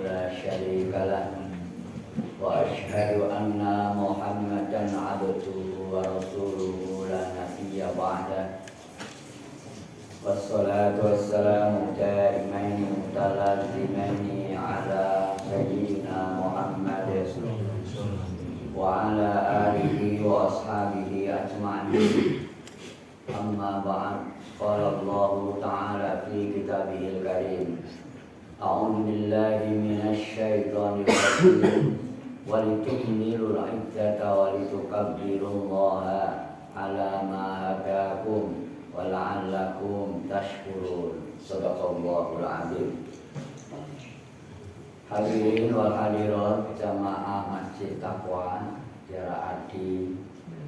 لا شريك له وأشهد أن محمدا عبده ورسوله لا نبي بعده والصلاة والسلام دائمين متلازمين على سيدنا محمد وعلى آله وأصحابه أجمعين أما بعد قال الله تعالى في كتابه الكريم أعوذ بالله من الشيطان الرجيم ولتكملوا العدة ولتكبروا الله على ما هداكم ولعلكم تشكرون Sadaqallahul Azim. Hadirin wal hadirat jamaah Masjid Taqwa Jara Adi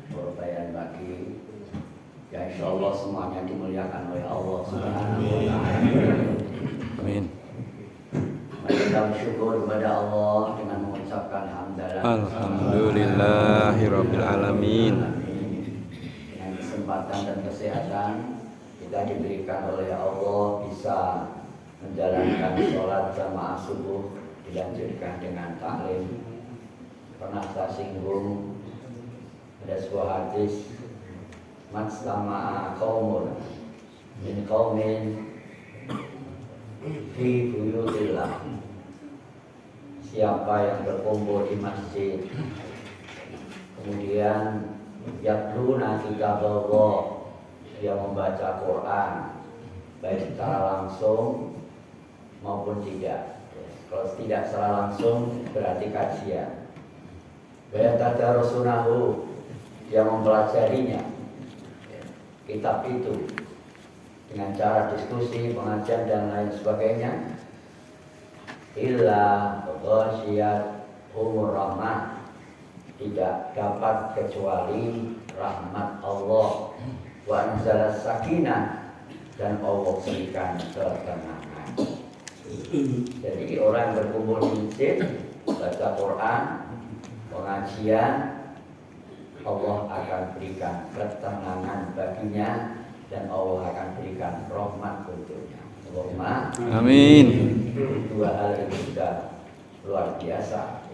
Purbayan Bagi, ya insyaallah semuanya dimuliakan oleh Allah Subhanahu wa taala. Amin. Kita bersyukur kepada Allah dengan mengucapkan hamdalah. Alhamdulillahirabbil alamin. Dengan kesempatan dan kesehatan kita diberikan oleh Allah bisa menjalankan sholat jamaah subuh dilanjutkan dengan taklim. Pernah saya singgung ada sebuah hadis Majtama'a qaumun min qaumin fi buyutillah. Siapa yang berkumpul di masjid kemudian yatluna kitaballah, dia membaca Quran baik secara langsung maupun tidak. Kalau tidak secara langsung berarti kajian. Wa tadarrusunahu, dia mempelajarinya kitab itu dengan cara diskusi, pengajian dan lain sebagainya. Illa ghasyiyat umur rahmah, tidak dapat kecuali rahmat Allah. Wa anzalas sakinah, dan Allah berikan ketenangan. Jadi orang yang berkumpul di masjid, baca Quran, pengajian, Allah akan berikan ketenangan baginya dan Allah akan berikan rahmat untuknya. Allahumma Amin. Dua hal itu sudah luar biasa.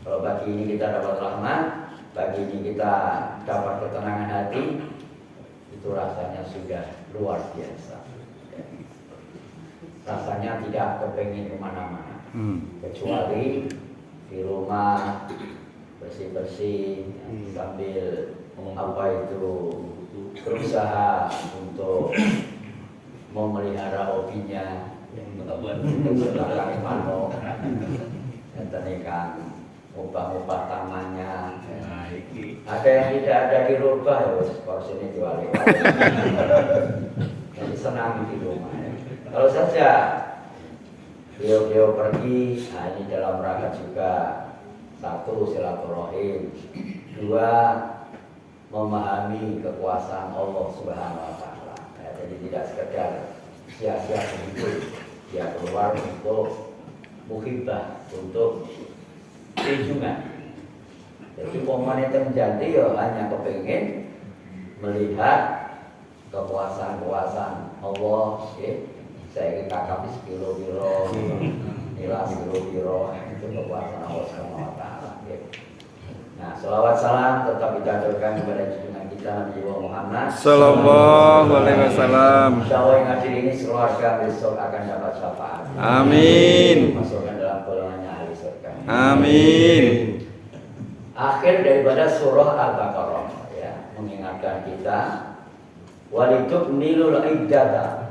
Kalau bagi ini kita dapat rahmat, bagi ini kita dapat ketenangan hati, itu rasanya sudah luar biasa. Rasanya tidak kepengin kemana-mana, kecuali di rumah bersih-bersih sambil berusaha untuk memelihara hobinya, belakang mano, dan tenikan ubah-ubah tamannya. Ada yang tidak ada di rumah, ya kalau sini jual. Jadi senang di rumah. Kalau saja beliau pergi, nah ini dalam rangka juga satu silaturahim, dua memahami kekuasaan Allah Subhanahu wa taala. Ya, jadi tidak sekedar sia-sia begitu dia keluar untuk muhibah, untuk kunjungan. Jadi momen itu menjadi ya hanya kepingin melihat kekuasaan Allah. Saya ingin kakak sekilo-kilo, nilai sekilo-kilo, itu kekuasaan Allah Subhanahu wa taala. Nah, salawat salam tetap kita aturkan kepada junjungan kita Nabi Muhammad Sallallahu alaihi wasallam. Insyaallah yang hadir ini sekeluarga besok akan dapat syafaat. Amin. Masukkan dalam golongannya ahli surga. Amin. Akhir daripada surah Al-Baqarah, ya, mengingatkan kita walitukmilul iddata,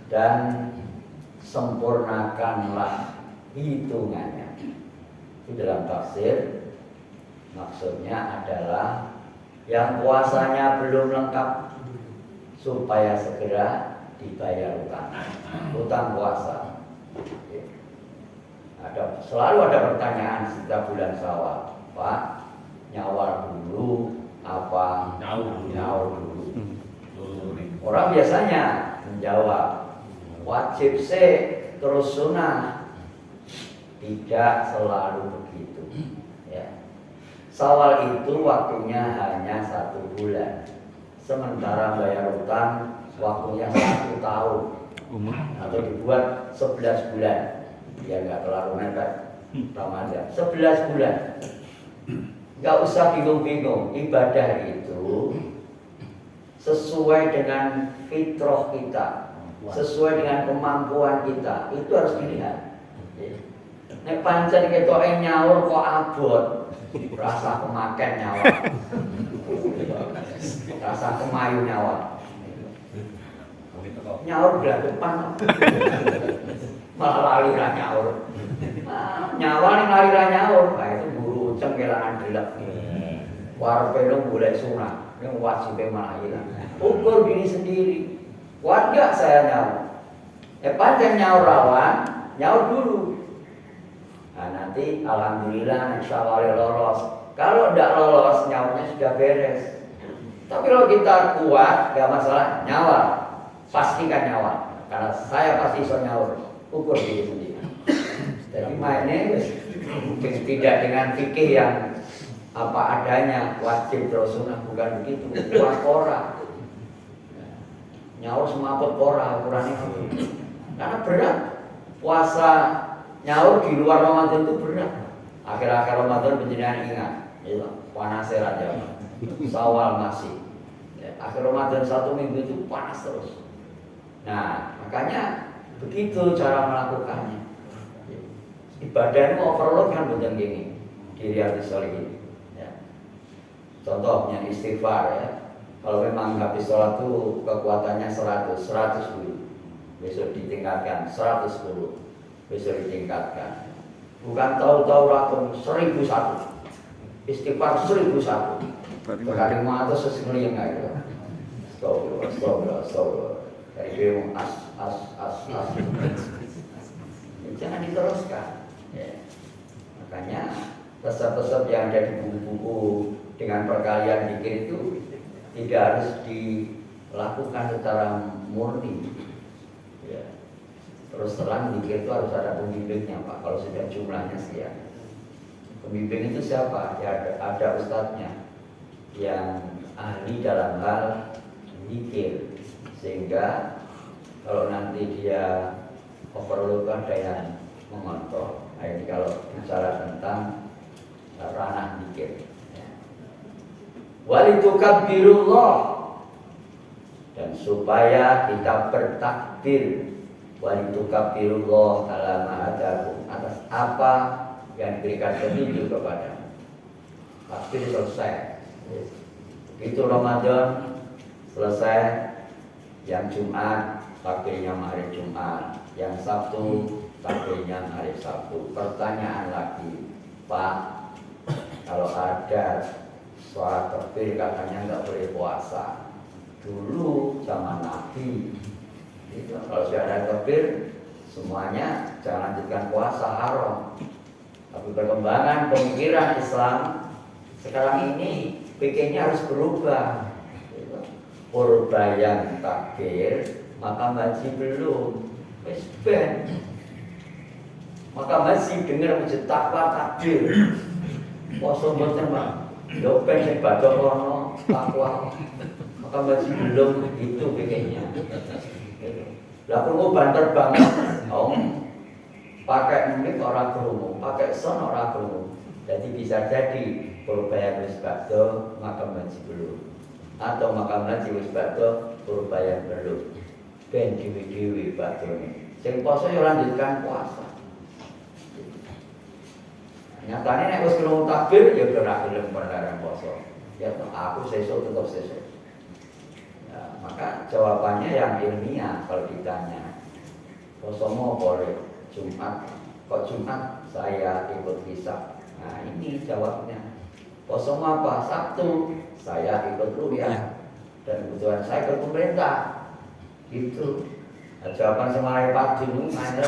dan sempurnakanlah hitungannya. Itu dalam tafsir maksudnya adalah yang puasanya belum lengkap supaya segera dibayar utang puasa. Selalu ada pertanyaan setiap bulan Syawal, Pak, nyawal dulu apa nyaur dulu? Orang biasanya menjawab wajib terus sunnah. Tidak selalu begitu. Ya. Syawal itu waktunya hanya 1 bulan, sementara bayar utang waktunya 1 tahun, atau dibuat 11 bulan. Ya nggak terlalu mepet Ramadan. 11 bulan. Nggak usah bingung-bingung. Ibadah itu sesuai dengan fitrah kita, sesuai dengan kemampuan kita. Itu harus dilihat. Nek pancen ketoke nyaur kok abot, rasa kemaken nyawa. Rasa kemayu nyawa. Nyaur depan malah lali ra nyaur. Nyawa ning lali ra nyaur, itu guru uceng kelangan delek. Warepe lu golek sunah, ning wajibe malah ilang. Ukur diri sendiri. Kuat gak saya nyaur? Pancen nyaur rawan, nyaur dulu. Nah nanti alhamdulillah insya Allah lolos. Kalau tidak lolos nyaurnya sudah beres. Tapi kalau kita kuat gak masalah nyawa, pastikan nyawa. Karena saya pasti bisa nyaur. Ukur diri sendiri. Jadi mainnya tidak dengan fikih yang apa adanya, wajib terus sunnah, bukan begitu. Kuat ora. Nyaur semaput ora ukurannya. Karena berat. Puasa nyaur di luar Ramadan itu berat. Akhir-akhir Ramadan penjenengan ingat, itu panasnya raja. Sawal masih. Akhir Ramadan 1 minggu itu panas terus. Nah, makanya begitu cara melakukannya. Ibadah itu overload kan bukan gini. Di Riyadhus Shalihin. Ya. Contohnya istighfar ya. Kalau memang habis sholat itu kekuatannya 100 dulu. Besok ditingkatkan 110. Besok ditingkatkan. Bukan tahu-tahu ratus 1001. Istighfar 1001. Berkali mau atau sesekali yang gitu. Astagfirullah. Dari dia as. Jangan diteruskan. Ya. Makanya resep-resep yang ada di buku-buku dengan perkalian zikir itu tidak harus dilakukan secara murni. Ya. Terus terang zikir itu harus ada pembimbingnya Pak. Kalau sudah jumlahnya sekian. Pembimbing itu siapa? Ya ada ustadznya yang ahli dalam hal zikir, sehingga kalau nanti dia overload ada yang mengontrol. Nah, ini kalau bicara tentang ranah zikir. Walitukabbirullah, dan supaya kita bertakbir. Walitukabbirullah ala ma hadakum, atas apa yang diberikan petunjuk kepada. Takbir selesai. Begitu Ramadan selesai, yang Jumat takbirnya hari Jumat, yang Sabtu takbirnya hari Sabtu. Pertanyaan lagi, Pak, kalau ada suara takbir katanya nggak boleh puasa. Dulu zaman Nabi itu kalau sudah ada takbir semuanya jangan lanjutkan puasa, haram. Tapi perkembangan pemikiran Islam sekarang ini pikirnya harus berubah. Purba yang takbir maka masih belum ben. Maka masih dengar wujud takwa takbir. Poso mboten Pak. Yo ben sing baca rono takwa. Maka masih belum itu pikirnya. Lah krungu banter banget. Pakai mic orang krungu, pakai sound orang krungu. Jadi bisa jadi purba wis badhe maka masih belum. Atau makam haji wis badhe purba belum. Ben dewi-dewi badhe. Sing poso yo lanjutkan puasa. Nyatane nek wis krungu takbir ya ora gelem perkara poso. Ya aku sesuk tetap sesuk. Ya, maka jawabannya yang ilmiah kalau ditanya. Poso mau boleh Jumat, kok Jumat saya ikut hisab. Nah, ini jawabnya. Poso apa? Sabtu saya ikut rupiah. Dan kebetulan saya ikut pemerintah. Gitu. Nah, jawaban semarai pagi ini mana?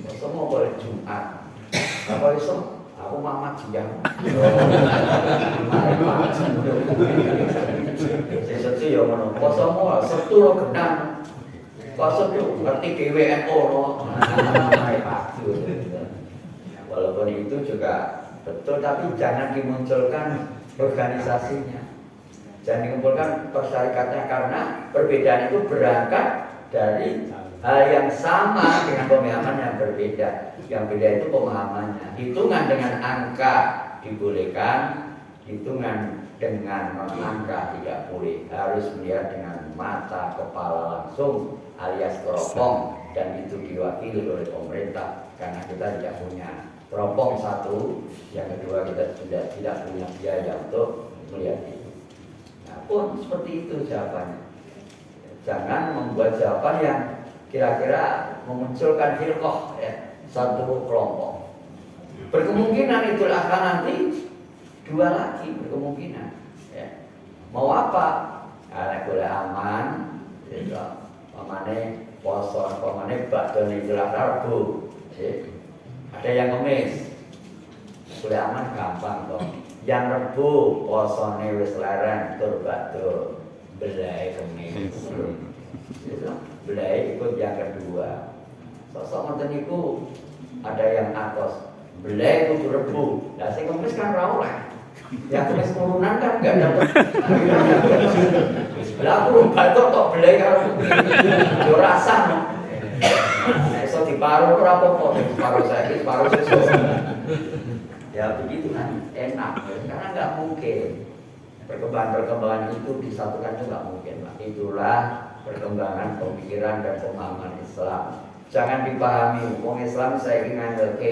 Poso mau boleh Jumat. Apa iso? Aku Muhammad Jiang. Sesuatu yang ngono. Poso mau Sabtu lo genang. Poso itu ngerti DWNO lo. Walaupun itu juga betul, tapi jangan dimunculkan organisasinya, jangan dikumpulkan persyarikatnya, karena perbedaan itu berangkat dari hal yang sama dengan pemahaman yang berbeda. Yang beda itu pemahamannya. Hitungan dengan angka dibolehkan, hitungan dengan non-angka tidak boleh. Harus melihat dengan mata kepala langsung alias teropong, dan itu diwakili oleh pemerintah karena kita tidak punya teropong satu, yang kedua kita sudah tidak punya biaya untuk melihat itu. Nah pun seperti itu jawabannya. Jangan membuat jawaban yang kira-kira memunculkan firqah, ya, satu kelompok. Berkemungkinan Idul Adha nanti dua lagi berkemungkinan. Ya. Mau apa? Karena boleh aman, gitu. Pemane poso, pemane bakdo Idul Adha Rabu. Ada yang ngemis, boleh aman gampang toh. Yang Rebu posone wis leren tur bakdo belai kemis. Gitu. Belai ikut yang kedua. Sosok ngoten niku ada yang atos. Belai kudu Rebu. Lah sing kemis kan ora oleh. Yang kemis turunan kan enggak dapat. Lah aku batok tok belai karo yo rasa. Nek iso diparuh ora apa-apa, diparuh saiki, diparuh sesuk. Ya begitu kan enak, karena nggak mungkin perkembangan itu disatukan itu nggak mungkin, Pak. Itulah perkembangan pemikiran dan pemahaman Islam. Jangan dipahami, wong Islam saya ingin ngandelke,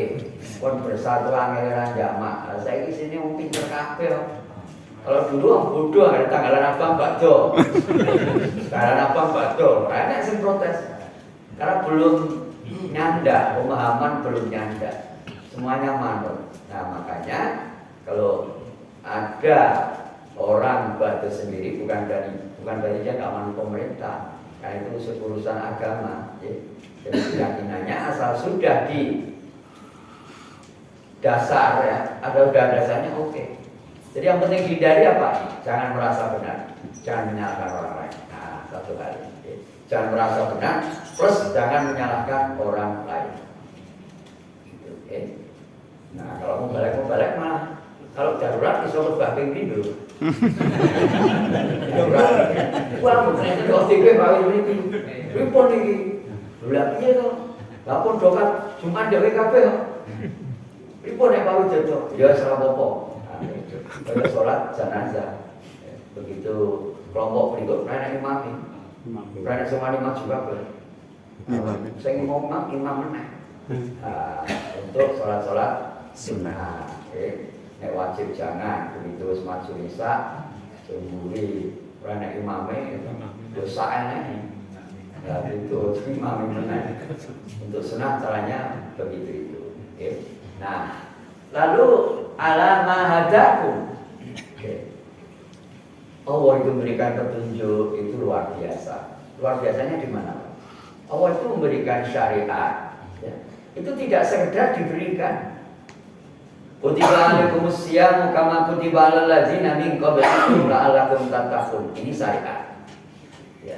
pun bersatu angeleran jamak. Saya di sini mau pinter kabeh. Kalau dulu orang bodoh ada tanggalan abang bakdo, tanggalan abang bakdo, enak sih protes, karena belum nyanda, pemahaman belum nyanda, semuanya manut. Nah makanya kalau ada orang bakdo sendiri bukan dari dia nggak manut pemerintah, karena itu urusan agama. Ya. Jadi keyakinannya asal sudah di dasar ya, ada udah dasarnya oke. Jadi yang penting hindari apa? Jangan merasa benar, jangan menyalahkan orang lain. Nah, satu kali. Ya. Jangan merasa benar, plus jangan menyalahkan orang lain. Gitu, ya. Nah, kalau mau balik mah, kalau darurat bisa berbah ping dulu. Darurat. Wah, ternyata di OTP kawin ini, ripon ini. Lha piye to? Lah pun dokat Jumat dhewe kabeh kok. Pripun nek kawin jodoh? Ya ora apa-apa. Pada sholat jenazah. Begitu kelompok berikut nenek imam. Nenek semua imam juga boleh. Saya mau imam meneh. Untuk sholat sunnah. Nek wajib jangan. Begitu wis maju isya, semburi nenek imame dosa eneh. Ya itu imam meneh. Untuk sunnah caranya begitu itu. Okay. Nah, lalu alama hadakum. Okay. Allah itu memberikan petunjuk itu luar biasa. Luar biasanya di mana? Allah itu memberikan syariat. Ya. Itu tidak sekedar diberikan. Kutiba alaikumus siyam kama kutiba alal ladzina min qablikum la'allakum tattaqun. Ini syariat. Ya.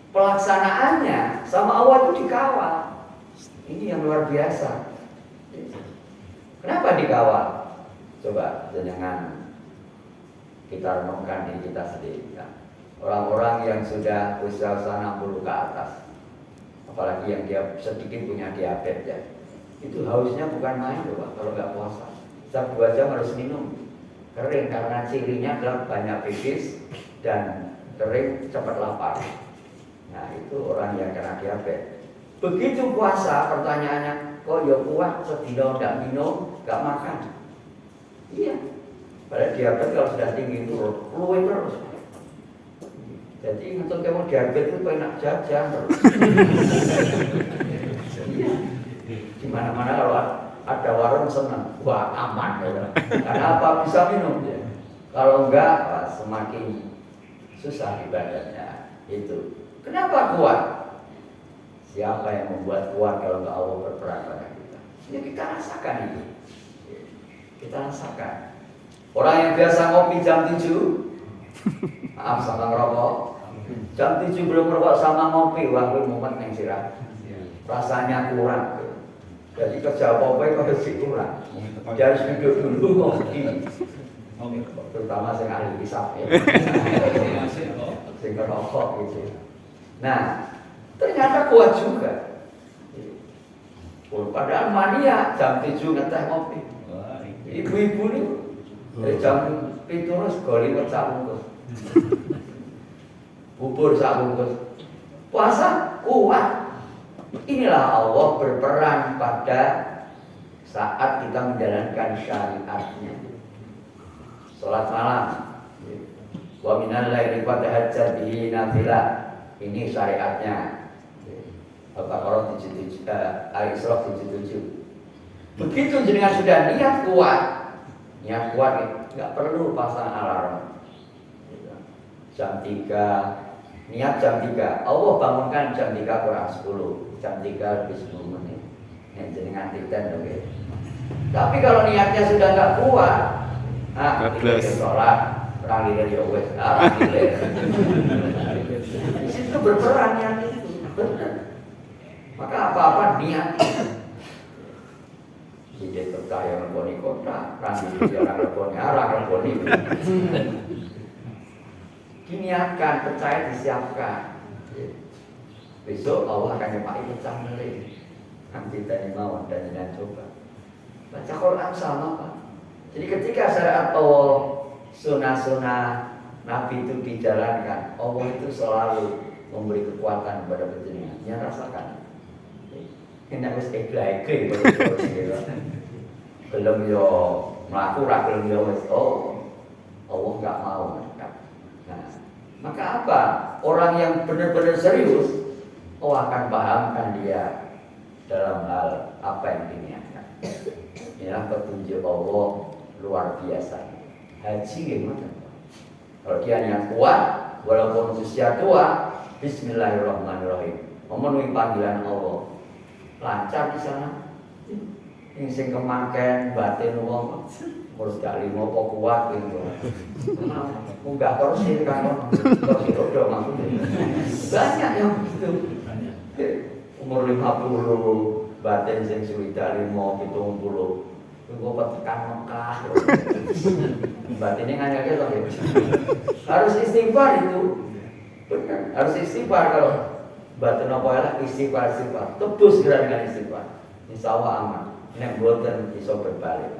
Pelaksanaannya sama Allah itu dikawal. Ini yang luar biasa. Kenapa dikawal? Coba jangan kita renungkan diri kita sendiri. Orang-orang yang sudah usia 60 ke atas, apalagi yang dia sedikit punya diabetes ya, itu hausnya bukan main loh Pak, kalau nggak puasa. Setiap 2 jam harus minum. Kering karena cirinya adalah banyak pipis dan kering cepat lapar. Nah itu orang yang kena diabetes. Begitu puasa, pertanyaannya, kok ya kuat sedina tidak minum, nggak makan? Iya. Padahal diabetes kalau sudah tinggi itu luwe terus. Jadi untuk kamu diabetes itu enak jajan terus. Iya. Di mana-mana kalau ada warung senang, wah aman ya. Karena apa? Bisa minum ya. Kalau enggak, semakin susah ibadahnya. Itu. Kenapa kuat? Siapa yang membuat kuat kalau enggak Allah berperan pada kita? Ya kita rasakan itu. Kita rasakan. Orang yang biasa ngopi jam 7, maaf sama ngerokok. Jam 7 belum merokok sama ngopi, wah gue momen yang sirah. Rasanya kurang. Jadi kerja apa-apa itu harus kurang. Dia harus duduk dulu ngopi. Terutama yang ahli hisab ya. Sing ngerokok gitu. Nah, Ternyata kuat juga. Padahal mania jam 7 ngeteh ngopi. Ibu-ibu ini jam 7 segoli sak bungkus. Bubur sak bungkus. Puasa kuat. Inilah Allah berperan pada saat kita menjalankan syariatnya. Salat malam. Wa minal laili fatahajjat bihi nafilah. Ini syariatnya. Al-Baqarah 77, Al-Isra 77. Begitu jenengan sudah niat kuat nggak perlu pasang alarm. Jam 3, niat jam 3. Allah bangunkan jam 3 kurang 10, jam 3 lebih 10 menit. Yang jenengan titen oke. Tapi kalau niatnya sudah nggak kuat, sholat, orang dari wes, di situ berperan niat itu, benar. Maka apa-apa niat. Jadi percaya ngelponi kota, nanti jarang ngelponi arah, ngelponi. Diniatkan, percaya, disiapkan. Besok Allah akan nyepaki pecah melih. Nanti tanya mau dan jangan coba. Baca Quran sama Pak. Jadi ketika syariat Allah, sunnah-sunnah Nabi itu dijalankan, Allah itu selalu memberi kekuatan kepada penjenengan. Yang rasakan. Ini harus ikhlas-ikhlas belum yo melaku belum yo wes Allah nggak mau. Nah, maka apa? Orang yang benar-benar serius, Allah akan pahamkan dia dalam hal apa yang diniatkan. Inilah petunjuk Allah luar biasa. Haji gimana? Kalau dia niat kuat, walaupun usia tua, Bismillahirrahmanirrahim, memenuhi panggilan Allah. Lancar di sana. Yang sing kemangken batin wong urus gak limo apa kuat gitu. Enggak korsi kan korsi rodo maksudnya. Banyak yang gitu. Umur 50 batin sing suwida 5 70. Engko tekan Mekah. Batinnya nganyake to ya. Harus istighfar itu. Benar, harus istighfar kalau batin apa elek istighfar. Tebus segera dengan istighfar. Insyaallah aman. Nek boten iso berbalik.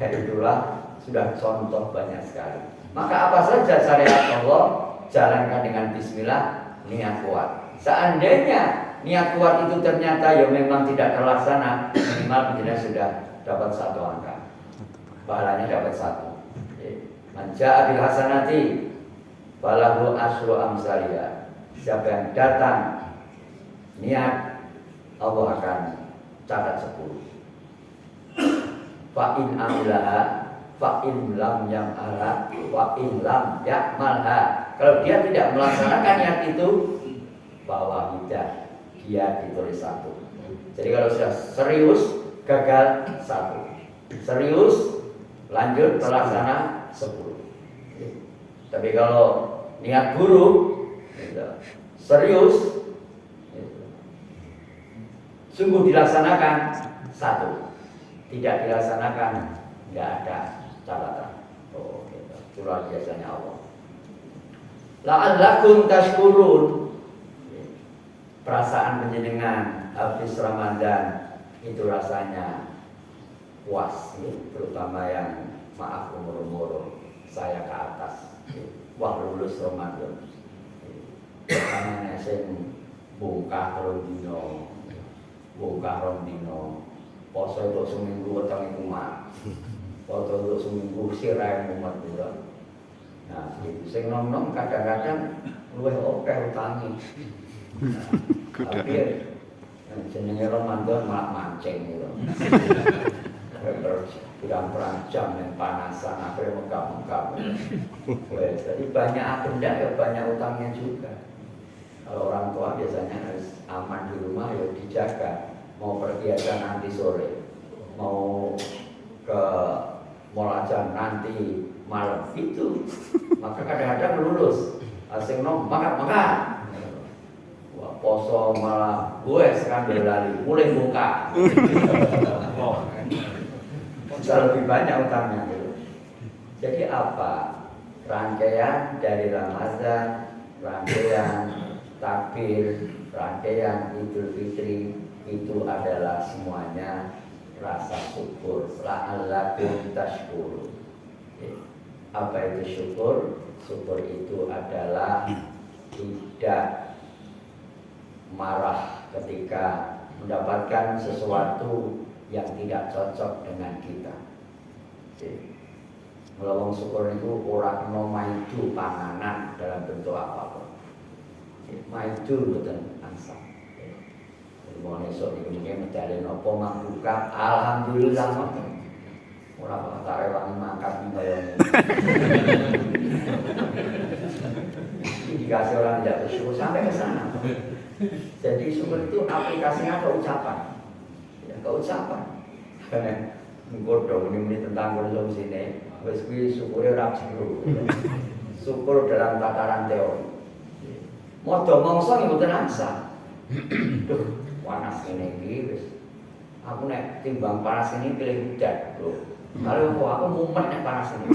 Itulah sudah contoh banyak sekali. Maka apa saja syariat Allah jalankan dengan bismillah, niat kuat. Seandainya niat kuat itu ternyata ya memang tidak terlaksana, minimal kita sudah dapat 1 angka. Pahalanya dapat 1. Man jaa bil hasanati falahu asyru amsalha. Siapa yang datang niat, Allah akan catat 10. Fa'in amilaha fa'in lam yam'ala fa'in lam ya'malha. Kalau dia tidak melaksanakan niat itu, bahwa tidak, dia ditulis 1. Jadi kalau sudah serius, gagal 1. Serius, lanjut melaksana 10. Tapi kalau niat buruk, serius, sungguh dilaksanakan 1. Tidak dilaksanakan, tidak ada catatan. Oh, gitu. Itu luar biasanya Allah. La'allakum tashkurun. Perasaan penjenengan habis Ramadan itu rasanya puas, terutama yang maaf umur-umur saya ke atas. Wah lulus Ramadan. Karena sing buka rondino, poso itu seminggu petang itu mah, poso itu seminggu sirai umat juga. Nah, itu sing nom kadang-kadang luwih akeh utangi. Tapi jenenge Ramadan malah mancing gitu. Berang-berang jam yang panasan, akhirnya megap-megap. Jadi banyak benda ya banyak utangnya juga. Kalau orang tua biasanya harus aman di rumah ya dijaga. Mau pergi aja nanti sore, mau ke mall aja nanti malam itu, maka kadang-kadang lulus, asing makan. Wah poso malah gue sekarang berlari, mulai buka, bisa lebih banyak utangnya gitu. Jadi apa? Rangkaian dari Ramadan, rangkaian takbir rangkaian Idul Fitri itu adalah semuanya rasa syukur. La'allakum tashkurun. Apa itu syukur? Syukur itu adalah tidak marah ketika mendapatkan sesuatu yang tidak cocok dengan kita. Melawang syukur itu orang no maidu panganan dalam bentuk apapun. Maidu betul angsa. Mau esok ini mungkin mencari nopo mambuka. Alhamdulillah ngoten. Orang kok tak rewangi makan bayangin. Dikasih orang tidak bersyukur sampai ke sana. Jadi syukur itu aplikasinya ke ucapan. Ya, ke ucapan. Karena menggodong ini tentang konsumsi ini. Wes kuwi syukure ora jero. Syukur dalam tataran teori. Modho mongso nggih mboten angsa. Duh, panas ngene iki wis. Aku nek timbang panas ini pilih hujan, Bro. Kalau aku mumet nek panas ini.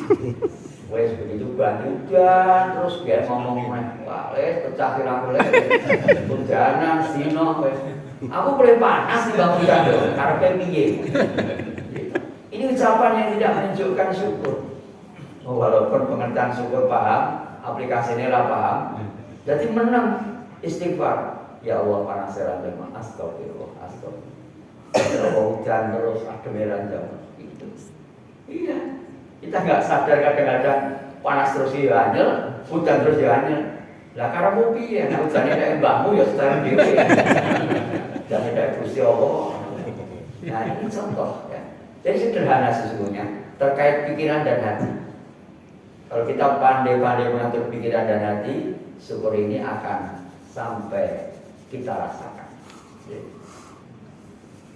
Wes begitu bantu udan terus biar ngomong meneh. Wah, les pecah aku les. Hujanan sino wes. Aku pilih panas timbang hujan lho, karepe piye? Ini ucapan yang tidak menunjukkan syukur. Oh, walaupun pengertian syukur paham, aplikasinya lah paham. Jadi menang istighfar. Ya Allah panasnya ranjang, astagfirullah, astagfirullah. Kalau hujan terus adem ranjang. Itu. Iya. Kita nggak sadar kadang-kadang panas terus ya anyel, hujan terus ya anyel. Lah karena mau piye? Nah hujannya kayak mbahmu ya sekarang dewe. Jangan kayak Gusti Allah. Nah ini contoh ya. Jadi sederhana sesungguhnya terkait pikiran dan hati. Kalau kita pandai-pandai mengatur pikiran dan hati, syukur ini akan sampai kita rasakan.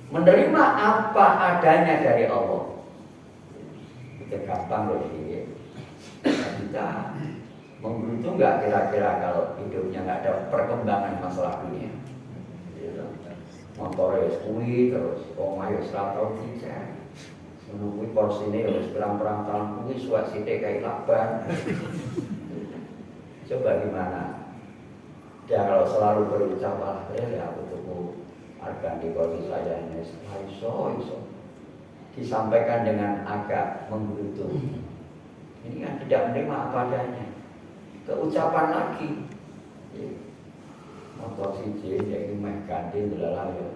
Menerima apa adanya dari Allah. Itu gampang loh ini. Kita menggerutu nggak kira-kira kalau hidupnya nggak ada perkembangan masalah dunia. Motornya kuwi terus, omah yo sratau dicek. Menunggu porsi ini harus perang-perang tahun kuwi suat sithik kayak laban. Coba gimana? Ya kalau selalu berucap ya aku tuku harga di kondisi saya ini iso disampaikan dengan agak menggerutu. Ini kan tidak menerima apa adanya. Keucapan lagi. Motor siji iki meh ganti delalah ya.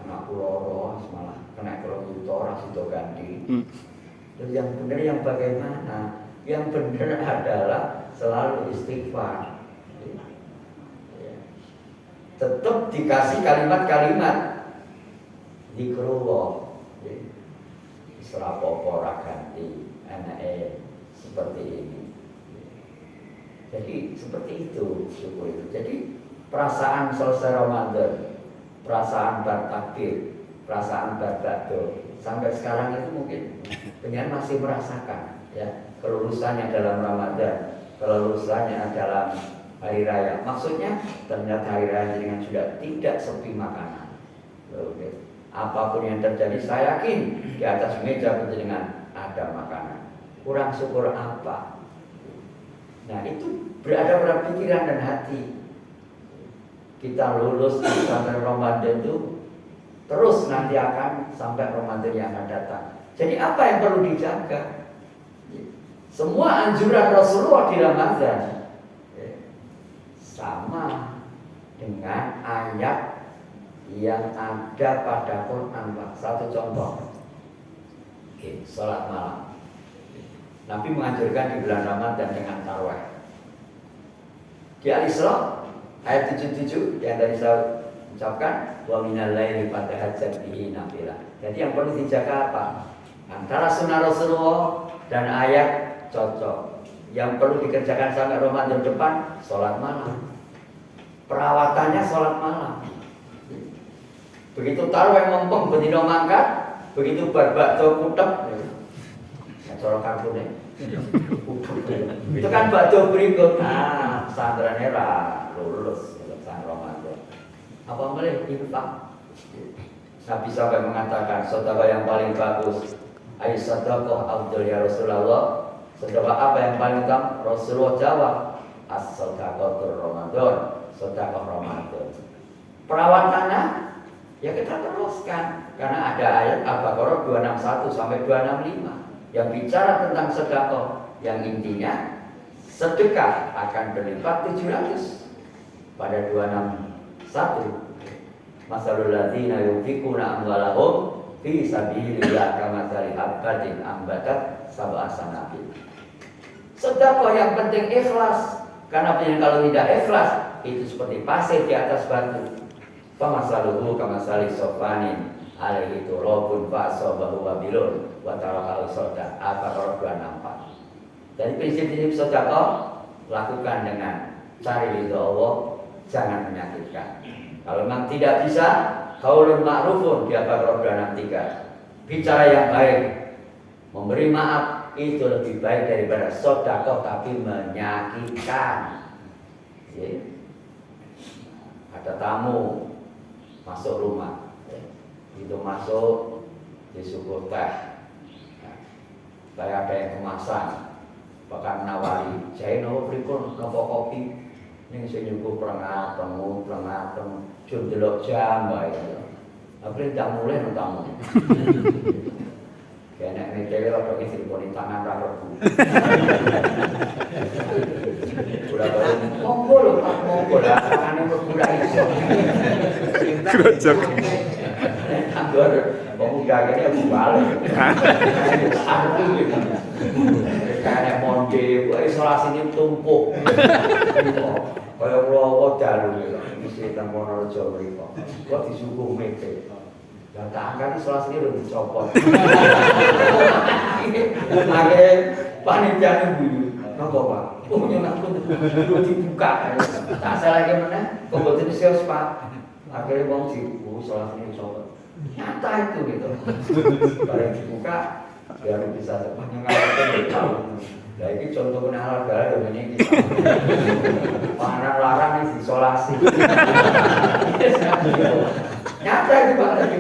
Anakku loro malah kena koruptor ora sido ganti. Terus yang benar yang bagaimana? Yang benar adalah selalu istighfar. Tetap dikasih kalimat-kalimat zikrullah. Isra apa ora ganti anake seperti ini. Jadi seperti itu syukur itu. Jadi perasaan selesai Ramadan, perasaan bertakbir, perasaan berbado sampai sekarang itu mungkin dengan masih merasakan ya kelulusannya dalam Ramadan, kelulusannya dalam hari raya. Maksudnya ternyata hari raya dengan sudah tidak sepi makanan. Oke. Apapun yang terjadi, saya yakin di atas meja dengan ada makanan. Kurang syukur apa? Nah itu berada pada pikiran dan hati. Kita lulus sampai Ramadan itu terus nanti akan sampai Ramadan yang akan datang. Jadi apa yang perlu dijaga? Semua anjuran Rasulullah di Ramadan sama dengan ayat yang ada pada Quran. Satu contoh, sholat malam. Nabi menganjurkan di bulan Ramadan dengan tarawih. Di Al-Isra ayat 77 yang tadi saya ucapkan, wa minal laili fatahajjat bihi nafilah. Jadi yang perlu dijaga apa? Antara sunnah Rasulullah dan ayat cocok. Yang perlu dikerjakan sampai Ramadan depan, sholat malam. Perawatannya sholat malam. Begitu tarawih mempeng bendino mangkat, begitu barbakdo kutep. Cara kartune. Itu kan bakdo berikut. Nah, pesantrennya lulus selesai Ramadan. Apa boleh infak? Nabi sampai mengatakan sedekah yang paling bagus, ai sedekah afdal ya Rasulullah. Sedekah apa yang paling utama? Rasulullah jawab, as-sadaqatur Ramadan. sedekah Ramadan. Perawatannya ya kita teruskan karena ada ayat Al-Baqarah 261 sampai 265 yang bicara tentang sedekah yang intinya sedekah akan berlipat 700 pada 261. Masalul ladzina yunfikuna amwalahum fi sabilillah kamatsali habbatin ambatat sab'a sanabil. Sedekah yang penting ikhlas, karena kalau tidak ikhlas itu seperti pasir di atas batu. Famasaluhu kamasali sofanin alaihi turabun fa'asabahu wabilun wa tarakahu soda. Al-Baqarah 264. Jadi prinsip-prinsip sedekah lakukan dengan cari ridho Allah, jangan menyakitkan. Kalau memang tidak bisa, qaulun ma'rufun di Al-Baqarah 263. Bicara yang baik, memberi maaf itu lebih baik daripada sedekah tapi menyakitkan. Ada tamu masuk rumah, itu masuk disuguh teh, kayak ada yang kemasan, bahkan nawari, saya nopo pripun nopo kopi, ini saya nyuguh perengah, jam delok jam, baik. Tapi tidak mulai tamu. Kayak nek metere ora isi di tangan ra rebu. Udah baru monggo lho Pak, monggo lah tangane rebu ra iso. Grojok. Anggur pemuda kene balik. Kayak monde, kok isolasi ini tumpuk. Kaya kula dalu iki teng Wonorejo mriku. Kok disuguh mete. Lah tak angkat isolasi ini udah dicopot. Akhirnya panitia ini bunyi. Napa Pak? Oh nyenang pun udah dibuka. Tak salah lagi mana? Kok betul sios Pak? Akhirnya bang cipu isolasi ini dicopot. Nyata itu gitu. Barang dibuka biar bisa menyenangkan. Nah ini contoh kenal negara dengan ini kita. Panganan larang ini isolasi. Nyata itu Pak lagi.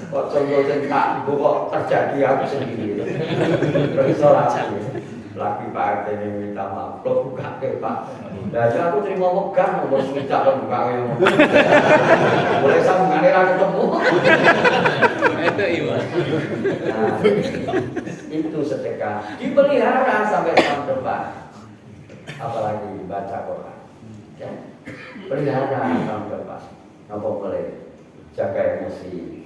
Kok contoh tak kok terjadi aku sendiri. Terisolasi. Lagi Pak RT ini minta maaf. Lo buka ke Pak. Nah aku terima megang nomor minta lo buka ke. Boleh sambungannya lah ketemu. Itu iman. Nah, itu sedekah dipelihara sampai tahun depan. Apalagi baca Quran. Ya. Pelihara tahun depan. Apa boleh jaga emosi,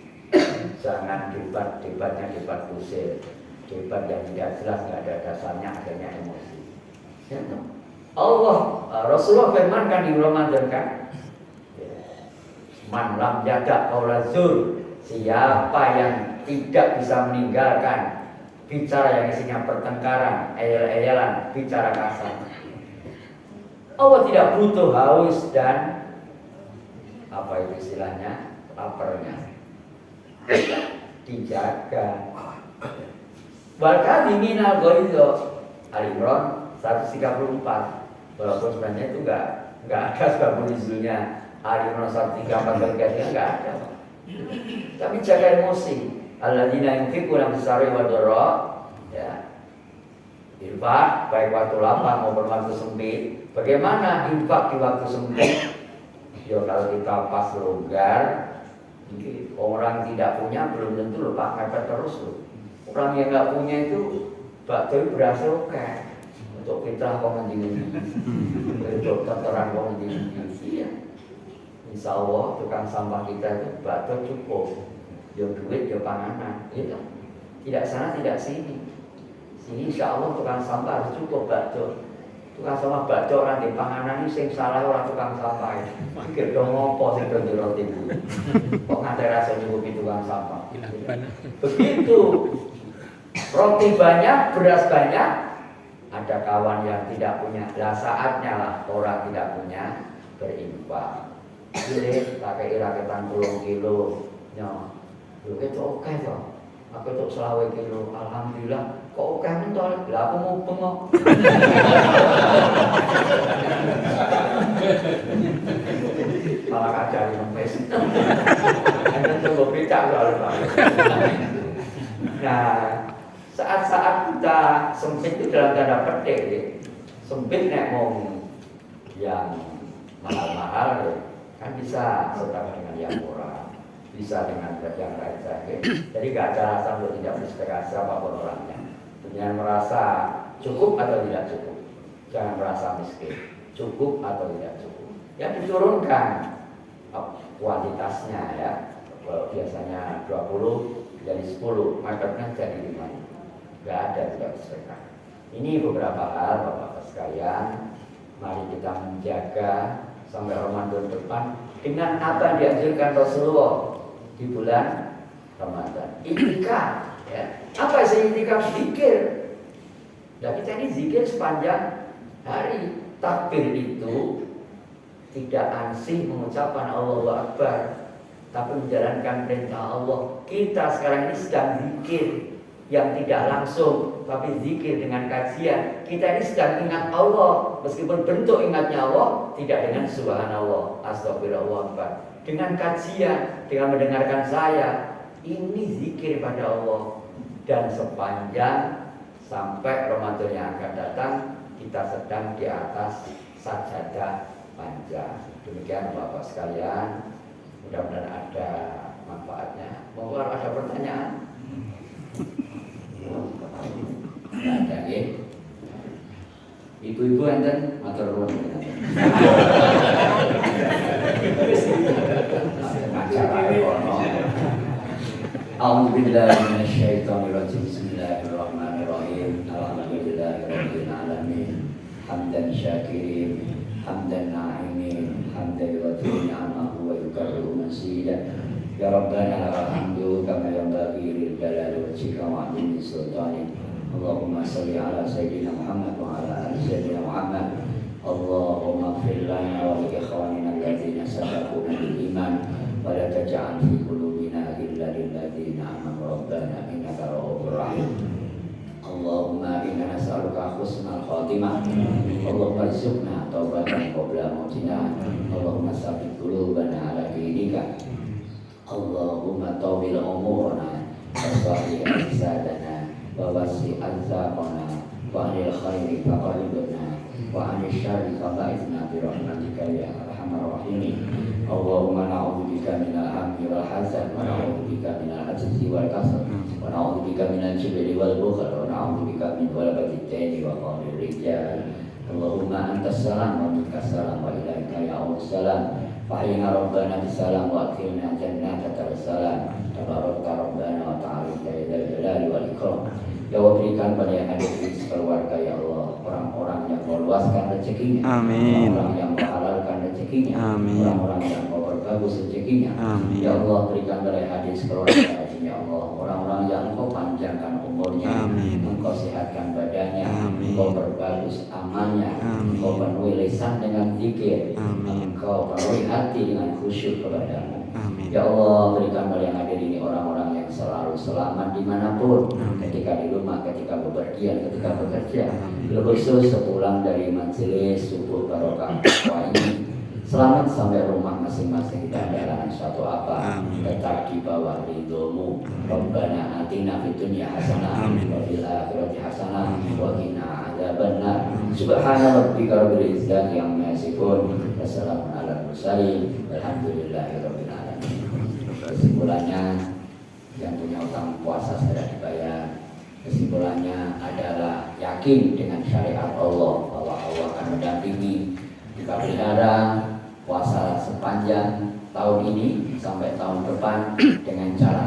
jangan debatnya debat kusir, debat yang tidak jelas, nggak ada dasarnya, adanya emosi. Ya, Allah Rasulullah firmankan di Ramadan kan, man lam yada qaula zur, siapa yang tidak bisa meninggalkan bicara yang isinya pertengkaran, eyel-eyelan, bicara kasar. Allah tidak butuh haus dan apa itu istilahnya, laparnya dijaga. Bahkan minal ghaidho Al-Imran 134. Walaupun sebenarnya itu enggak ada sebab nuzulnya Al-Imran 134 enggak ada. Tapi jaga emosi. Alladzina yunfiquna fis-sarri wad-dharra, ya. Infak baik waktu lapang maupun waktu sempit. Bagaimana infak di waktu sempit? Ya kalau kita pas longgar, orang tidak punya belum tentu loh Pak mepet terus loh. Orang yang nggak punya itu bakal berasa oke. Untuk kita kok mendingin, untuk terang kok mendingin. Iya. Insya Allah tukang sampah kita itu bakal cukup. Yo duit, yo panganan, gitu. Tidak sana, tidak sini. Sini insya Allah tukang sampah harus cukup bakal. Tukang sampah bakso orang di panganan ini sing salah orang tukang sampah. Pikir dong ngopo sing do roti Bu. Kok nganti rasa nyukupi tukang sampah. Begitu. Roti banyak, beras banyak, ada kawan yang tidak punya. Lah saatnya lah orang tidak punya berinfak. Pilih pakai rakitan 10 kilo. Nyo. Lho itu oke toh. Aku untuk selawe kilo, alhamdulillah. Kok oke mentol? Lah aku mau bengok. Malah kacari nempes. Hanya coba becak soalnya. Nah, saat-saat kita sempit itu dalam tanda petik, sempit nek mau yang mahal-mahal ya, kan bisa sedekah dengan yang murah, bisa dengan yang raja. Jadi nggak ada alasan untuk tidak bersedekah siapapun orangnya. Dengan merasa cukup atau tidak cukup, jangan merasa miskin. Cukup atau tidak cukup, ya diturunkan kualitasnya ya. Kalau biasanya 20 jadi 10, marketnya jadi 5. Nggak ada tidak bersedekah. Ini beberapa hal Bapak-Bapak sekalian, mari kita menjaga sampai Ramadan depan dengan apa yang dianjurkan Rasulullah di bulan Ramadan. Iktikaf, ya. Apa sih iktikaf? Zikir. Dan kita ini zikir sepanjang hari. Takbir itu tidak ansih mengucapkan Allahu Akbar, tapi menjalankan perintah Allah. Kita sekarang ini sedang zikir yang tidak langsung, tapi zikir dengan kajian. Kita ini sedang ingat Allah, meskipun bentuk ingatnya Allah tidak dengan subhanallah, astagfirullah, dengan kajian, dengan mendengarkan saya. Ini zikir pada Allah. Dan sepanjang sampai Ramadan yang akan datang, kita sedang di atas sajadah panjang. Demikian Bapak sekalian, mudah-mudahan ada manfaatnya. Monggo ada pertanyaan? Tidak ada ya. Ibu-ibu enten matur nuwun. A'udzubillahi minasyaitonirrajim. Bismillahirrahmanirrahim. Alhamdulillahirabbil alamin. Hamdan syakirin, hamdan na'imin, hamdan yuwaffi ni'amahu wa yukarrimu masidah. Ya Rabbana lakal hamdu kama yanbaghi lil jalali wajhika wa 'azimi sultanik. Allahumma shalli ala sayyidina Muhammad wa ala ali sayyidina Muhammad. Allahumma ighfir lana wa li ikhwanina alladziina sabaquna bil iman wa la taj'al fi qulubina ghillan lil ladziina amanu rabbana innaka ra'ufur rahim. Allahumma inna nas'aluka husnal khatimah. Allahumma rizqna taubatan qabla mautina. Allahumma sabbit qulubana ala dinika. Allahumma tawil umurana wa sahih ajsadana wa wasi' arzaqana wa anil khairi faqribna wa anil syarri faba'idna bi rahmatika ya arhamar rahimin. Allahumma na'udzubika minal hammi wal hazan wa na'udzubika minal ajzi wal kasal wa na'udzubika minal jibri wal bukhl wa na'udzubika min ghalabati ad-daini wa qahrir rijal. Allahumma antas salam wa minkas salam wa ilaika ya'udz salam. Fahyina rabbana bisalam wa akhirna jannata salam. Tabarakta rabbana wa ta'ala ya dzal jalali wal ikram. Ya Allah, berikan pada yang hadir di sekeluarga ya Allah, orang-orang yang kau luaskan rezekinya, amin. Orang-orang yang kau halalkan rezekinya, amin. Orang-orang yang kau perbagus rezekinya, amin. Ya Allah, berikan pada yang hadir di sekeluarga ini ya Allah, orang-orang yang kau panjangkan umurnya, amin. Engkau sehatkan badannya, amin. Engkau perbagus amalnya, amin. Engkau penuhi lisan dengan zikir, amin. Engkau penuhi hati dengan khusyuk kepadamu, amin. Ya Allah, berikan pada yang hadir ini orang-orang yang selalu selamat dimanapun, ketika di rumah, ketika bepergian, ketika bekerja, khusus sepulang dari majelis subuh barokah ini, selamat sampai rumah masing-masing dan dalam suatu apa, tetap di bawah ridhomu. Rabbana atina fid dunya hasanah wa fil akhirati hasanah wa qina adzabannar. Subhana rabbika rabbil izzati amma yasifun, wassalamun alal mursalin, walhamdulillahirabbil alamin. Kesimpulannya, yang punya utang puasa segera dibayar. Kesimpulannya adalah yakin dengan syariat Allah bahwa Allah akan mendampingi kita pelihara puasa sepanjang tahun ini sampai tahun depan dengan cara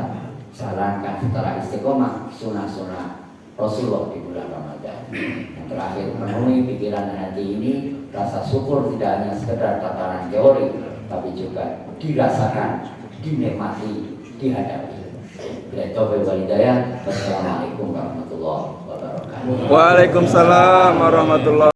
jalankan secara istiqomah sunnah-sunnah Rasulullah di bulan Ramadan. Yang terakhir, penuhi pikiran dan hati ini rasa syukur tidak hanya sekedar tatanan teori, tapi juga dirasakan, dinikmati, dihadapi. Wassalamualaikum warahmatullahi wabarakatuh. Waalaikumsalam warahmatullahi